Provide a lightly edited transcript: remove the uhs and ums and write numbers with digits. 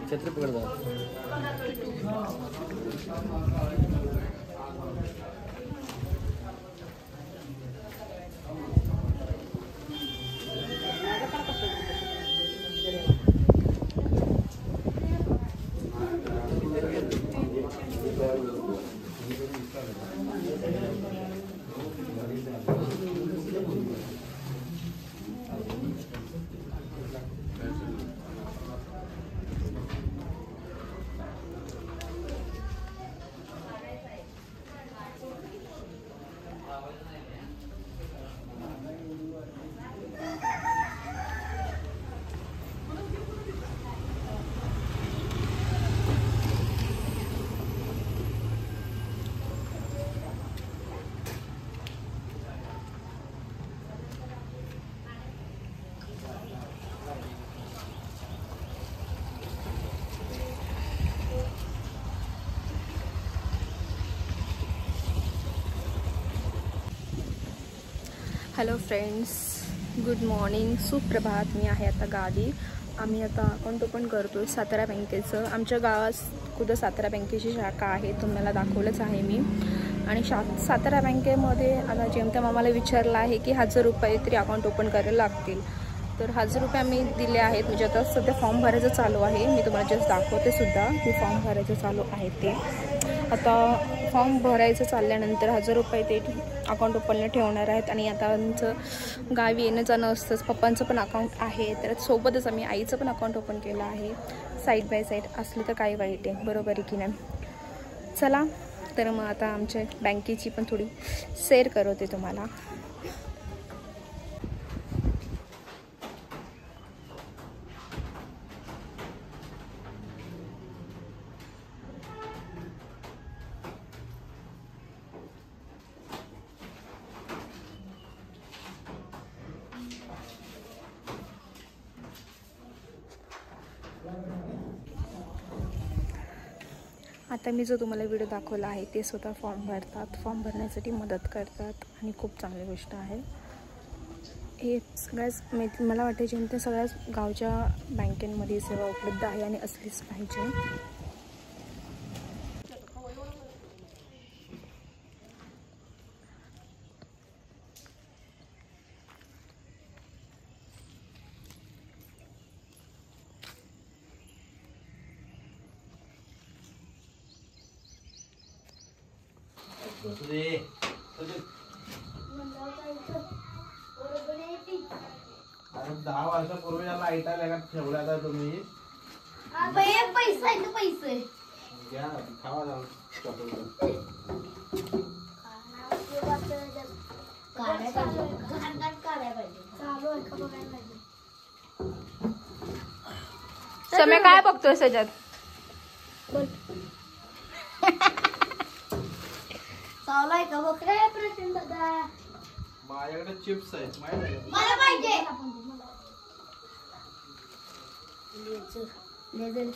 छत्री पकड़ दो। Hello friends, good morning, सुप्रभात. मी आहे आता गावी. आम्ही आता अकाउंट ओपन करतो सातारा बँकेचं. आमच्या गावात खुद्द सातारा बँकेची शाखा आहे, तुम्हाला दाखवलंच आहे मी. आणि सातारा बँकेमध्ये आता जेमतेम आम्हाला विचारलं आहे की 1000 रुपये तरी अकाउंट ओपन करायला लागतील. तर 1000 रुपये आम्ही दिले आहेत. म्हणजे आता सध्या फॉर्म भरायचं चालू आहे. मी तुम्हाला जस्ट दाखवते सुद्धा की फॉर्म भरायचं चालू आहे ते. आता फॉर्म भरायचं चालल्यानंतर 1000 रुपये ते अकाउंट ओपनला ठेवणार आहेत. आणि आता आमचं गावी येणं जाणं असतंच. पप्पांचं पण अकाउंट आहे, तर सोबतच आम्ही आईचं पण अकाउंट ओपन केलं आहे. साईड बाय साईड असलं तर काही वाईट आहे, बरोबर आहे की नाही. चला तर मग आता आमच्या बँकेची पण थोडी सैर करवते तुम्हाला. आता मी जो तुम्हाला व्हिडिओ दाखवला आहे ते स्वतः फॉर्म भरतात, फॉर्म भरण्यासाठी मदत करतात आणि खूप चांगली गोष्ट आहे. हे सगळ्याच मला वाटते जेमते सगळ्याच गावच्या बँकेमध्ये सेवा उपलब्ध आहे आणि असलीच पाहिजे. अरे 10 वर्षापूर्वी या लाईट आल्या ठेवल्या आता तुम्ही पैसे घ्या खावा जाऊन समय काय बघतोय सजात? चालू आहे का बघ प्रचंड दादा. माझ्याकडे चिप्स आहेत माहिती आहे. मला पाहिजे लेझर